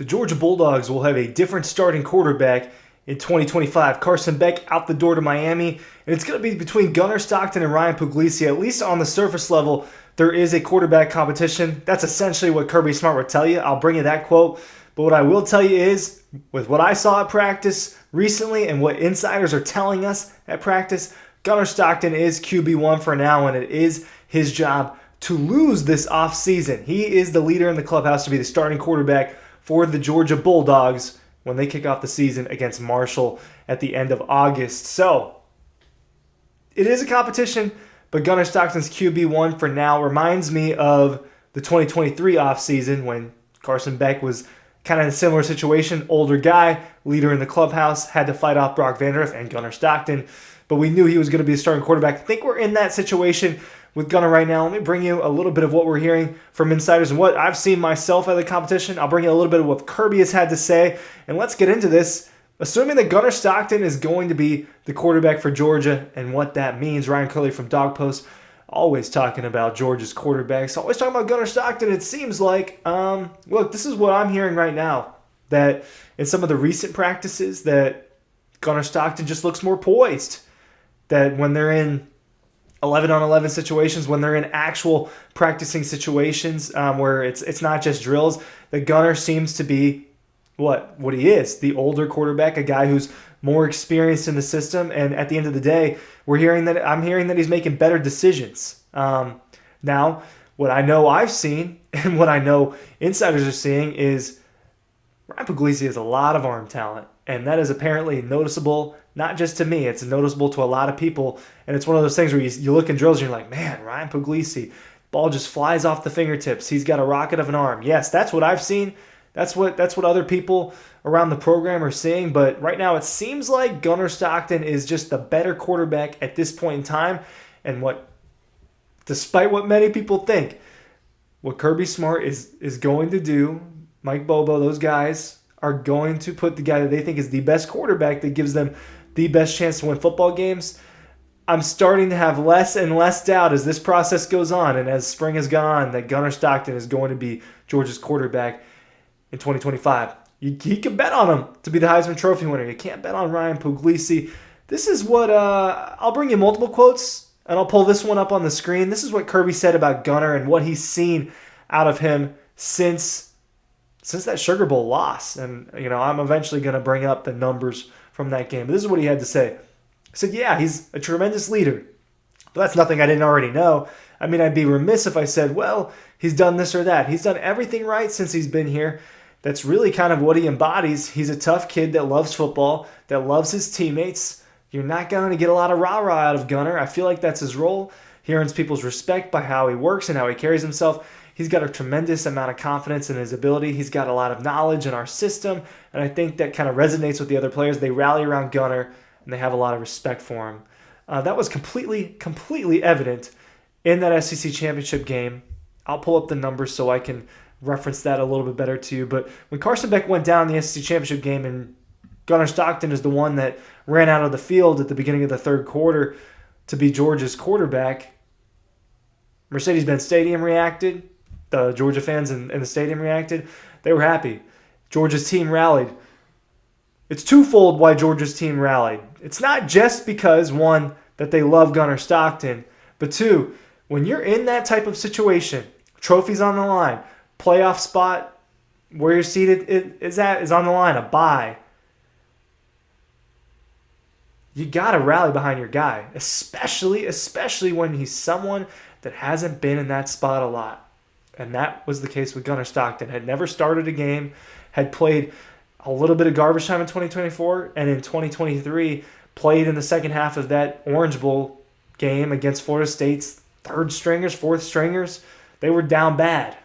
The Georgia Bulldogs will have a different starting quarterback in 2025. Carson Beck out the door to Miami, and it's going to be between Gunnar Stockton and Ryan Puglisi. At least on the surface level, there is a quarterback competition. That's essentially what Kirby Smart would tell you. I'll bring you that quote. But what I will tell you is, with what I saw at practice recently and what insiders are telling us at practice, Gunnar Stockton is QB1 for now, and it is his job to lose this offseason. He is the leader in the clubhouse to be the starting quarterback for the Georgia Bulldogs when they kick off the season against Marshall at the end of August. So, it is a competition, but Gunnar Stockton's QB1 for now reminds me of the 2023 offseason when Carson Beck was kind of in a similar situation. Older guy, leader in the clubhouse, had to fight off Brock Vanderdorf and Gunnar Stockton, but we knew he was going to be a starting quarterback. I think we're in that situation with Gunnar right now. Let me bring you a little bit of what we're hearing from insiders and what I've seen myself at the competition. I'll bring you a little bit of what Kirby has had to say, and let's get into this. Assuming that Gunnar Stockton is going to be the quarterback for Georgia and what that means. Ryan Curley from Dawg Post always talking about Georgia's quarterbacks, always talking about Gunnar Stockton. It seems like, look, this is what I'm hearing right now, that in some of the recent practices that Gunnar Stockton just looks more poised, that when they're in 11-on-11 situations, when they're in actual practicing situations where it's not just drills, that Gunnar seems to be what he is, the older quarterback, a guy who's more experienced in the system. And at the end of the day, I'm hearing that he's making better decisions. Now, what I know I've seen and what I know insiders are seeing is Ryan Puglisi has a lot of arm talent, and that is apparently noticeable, not just to me, it's noticeable to a lot of people. And it's one of those things where you look in drills and you're like, man, Ryan Puglisi, ball just flies off the fingertips. He's got a rocket of an arm. Yes, that's what I've seen. That's what other people around the program are seeing. But right now it seems like Gunnar Stockton is just the better quarterback at this point in time. And despite what many people think, what Kirby Smart is going to do, Mike Bobo, those guys are going to put the guy that they think is the best quarterback that gives them the best chance to win football games. I'm starting to have less and less doubt as this process goes on and as spring has gone on that Gunnar Stockton is going to be Georgia's quarterback in 2025. You can bet on him to be the Heisman Trophy winner. You can't bet on Ryan Puglisi. This is what I'll bring you multiple quotes, and I'll pull this one up on the screen. This is what Kirby said about Gunnar and what he's seen out of him since that Sugar Bowl loss. And I'm eventually going to bring up the numbers from that game. But this is what he had to say. He said, yeah, he's a tremendous leader. But that's nothing I didn't already know. I mean, I'd be remiss if I said, well, he's done this or that. He's done everything right since he's been here. That's really kind of what he embodies. He's a tough kid that loves football, that loves his teammates. You're not going to get a lot of rah-rah out of Gunnar. I feel like that's his role. He earns people's respect by how he works and how he carries himself. He's got a tremendous amount of confidence in his ability. He's got a lot of knowledge in our system, and I think that kind of resonates with the other players. They rally around Gunnar, and they have a lot of respect for him. That was completely evident in that SEC championship game. I'll pull up the numbers so I can reference that a little bit better to you. But when Carson Beck went down in the SEC championship game, and Gunnar Stockton is the one that ran out of the field at the beginning of the third quarter to be Georgia's quarterback, Mercedes-Benz Stadium reacted. The Georgia fans in the stadium reacted. They were happy. Georgia's team rallied. It's twofold why Georgia's team rallied. It's not just because, one, that they love Gunnar Stockton, but two, when you're in that type of situation, trophies on the line, playoff spot where you're seated is on the line, a bye. You got to rally behind your guy, especially when he's someone that hasn't been in that spot a lot. And that was the case with Gunnar Stockton. Had never started a game, had played a little bit of garbage time in 2024, and in 2023 played in the second half of that Orange Bowl game against Florida State's third stringers, fourth stringers. They were down bad.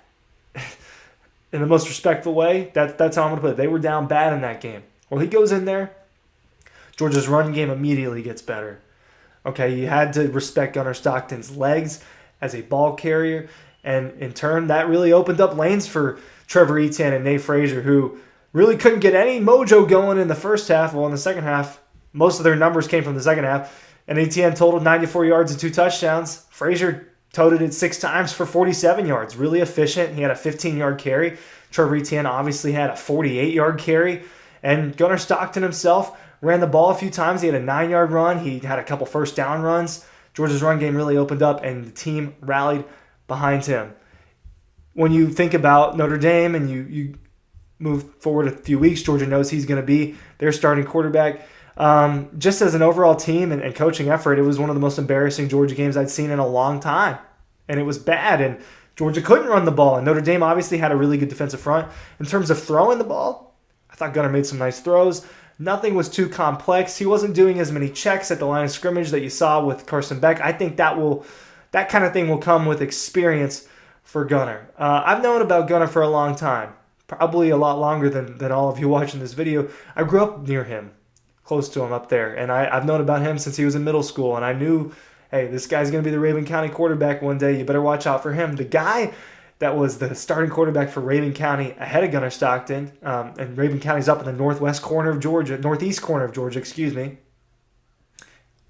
In the most respectful way, that's how I'm going to put it. They were down bad in that game. Well, he goes in there. Georgia's run game immediately gets better. Okay, you had to respect Gunnar Stockton's legs as a ball carrier. And in turn, that really opened up lanes for Trevor Etienne and Nate Frazier, who really couldn't get any mojo going in the first half. Well, in the second half, most of their numbers came from the second half. And Etienne totaled 94 yards and 2 touchdowns. Frazier toted it 6 times for 47 yards. Really efficient. He had a 15-yard carry. Trevor Etienne obviously had a 48-yard carry. And Gunnar Stockton himself ran the ball a few times. He had a 9-yard run. He had a couple first down runs. Georgia's run game really opened up, and the team rallied behind him. When you think about Notre Dame and you move forward a few weeks, Georgia knows he's going to be their starting quarterback. Just as an overall team and coaching effort, it was one of the most embarrassing Georgia games I'd seen in a long time. And it was bad, and Georgia couldn't run the ball. And Notre Dame obviously had a really good defensive front. In terms of throwing the ball, I thought Gunnar made some nice throws. Nothing was too complex. He wasn't doing as many checks at the line of scrimmage that you saw with Carson Beck. I think that kind of thing will come with experience for Gunnar. I've known about Gunnar for a long time, probably a lot longer than all of you watching this video. I grew up near him, close to him up there, and I've known about him since he was in middle school, and I knew, hey, this guy's going to be the Raven County quarterback one day. You better watch out for him. The guy that was the starting quarterback for Raven County ahead of Gunnar Stockton, and Raven County's up in the northeast corner of Georgia,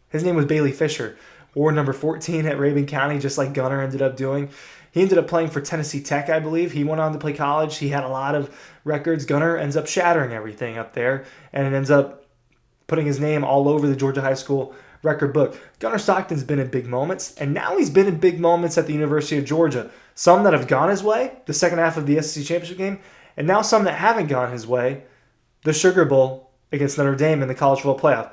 His name was Bailey Fisher, wore number 14 at Raven County, just like Gunnar ended up doing. He ended up playing for Tennessee Tech, I believe. He went on to play college. He had a lot of records. Gunnar ends up shattering everything up there, and it ends up putting his name all over the Georgia high school record book. Gunnar Stockton's been in big moments, and now he's been in big moments at the University of Georgia. Some that have gone his way, the second half of the SEC Championship game, and now some that haven't gone his way, the Sugar Bowl against Notre Dame in the College Football Playoff.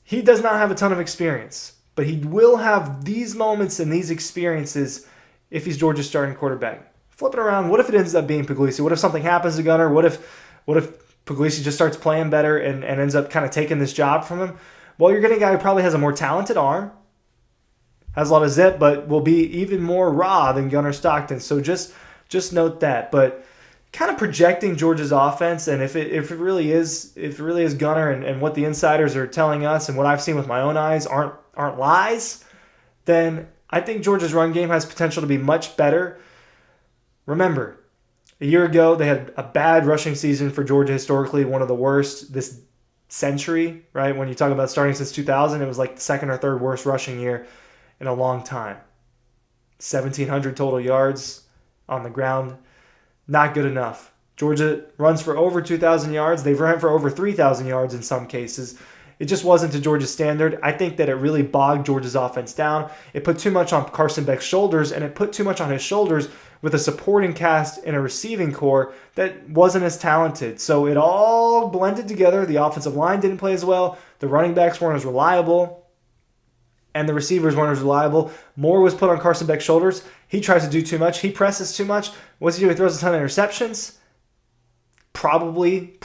He does not have a ton of experience, but he will have these moments and these experiences if he's Georgia's starting quarterback. Flip it around, what if it ends up being Puglisi? What if something happens to Gunnar? What if Puglisi just starts playing better and ends up kind of taking this job from him? Well, you're getting a guy who probably has a more talented arm, has a lot of zip, but will be even more raw than Gunnar Stockton. So just note that. But kind of projecting Georgia's offense, and if it really is Gunnar and what the insiders are telling us and what I've seen with my own eyes aren't lies, then I think Georgia's run game has potential to be much better. Remember, a year ago they had a bad rushing season for Georgia, historically one of the worst this century, right? When you talk about starting since 2000, it was like the second or third worst rushing year in a long time. 1,700 total yards on the ground. Not good enough. Georgia runs for over 2,000 yards. They've run for over 3,000 yards in some cases. It just wasn't to Georgia's standard. I think that it really bogged Georgia's offense down. It put too much on Carson Beck's shoulders, and it put too much on his shoulders with a supporting cast and a receiving core that wasn't as talented. So it all blended together. The offensive line didn't play as well. The running backs weren't as reliable. And the receivers weren't as reliable. More was put on Carson Beck's shoulders. He tries to do too much. He presses too much. What's he do? He throws a ton of interceptions. Probably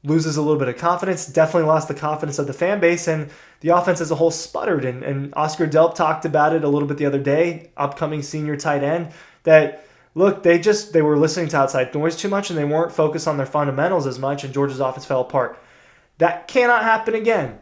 loses a little bit of confidence. Definitely lost the confidence of the fan base. And the offense as a whole sputtered. And Oscar Delp talked about it a little bit the other day, upcoming senior tight end, that, look, they were listening to outside noise too much and they weren't focused on their fundamentals as much, and Georgia's offense fell apart. That cannot happen again.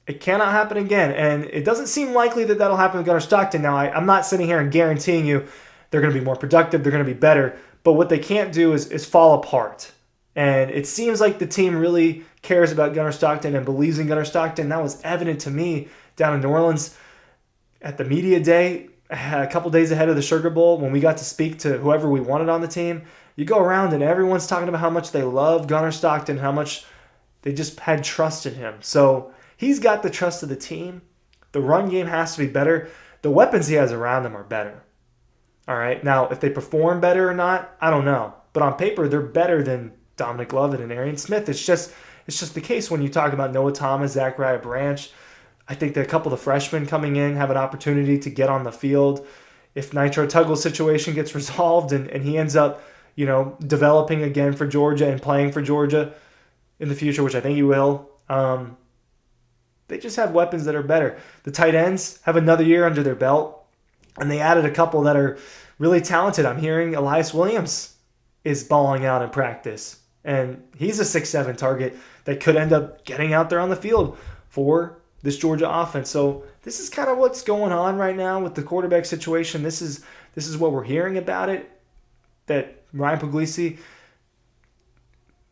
It cannot happen again, and it doesn't seem likely that that'll happen with Gunnar Stockton. Now, I'm not sitting here and guaranteeing you they're going to be more productive, they're going to be better, but what they can't do is fall apart. And it seems like the team really cares about Gunnar Stockton and believes in Gunnar Stockton. That was evident to me down in New Orleans at the media day, a couple days ahead of the Sugar Bowl, when we got to speak to whoever we wanted on the team. You go around and everyone's talking about how much they love Gunnar Stockton, how much they just had trust in him. So he's got the trust of the team. The run game has to be better. The weapons he has around him are better. All right. Now, if they perform better or not, I don't know. But on paper, they're better than Dominic Lovett and Arian Smith. It's just the case when you talk about Noah Thomas, Zachariah Branch. I think that a couple of the freshmen coming in have an opportunity to get on the field. If Nitro Tuggle's situation gets resolved and he ends up, developing again for Georgia and playing for Georgia in the future, which I think he will, they just have weapons that are better. The tight ends have another year under their belt, and they added a couple that are really talented. I'm hearing Elias Williams is balling out in practice, and he's a 6'7" target that could end up getting out there on the field for this Georgia offense. So this is kind of what's going on right now with the quarterback situation. This is what we're hearing about it, that Ryan Puglisi,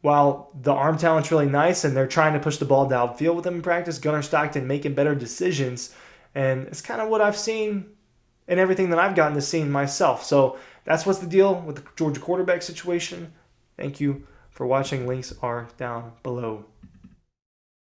while the arm talent's really nice and they're trying to push the ball downfield with him in practice, Gunnar Stockton making better decisions. And it's kind of what I've seen in everything that I've gotten to see myself. So that's what's the deal with the Georgia quarterback situation. Thank you for watching. Links are down below.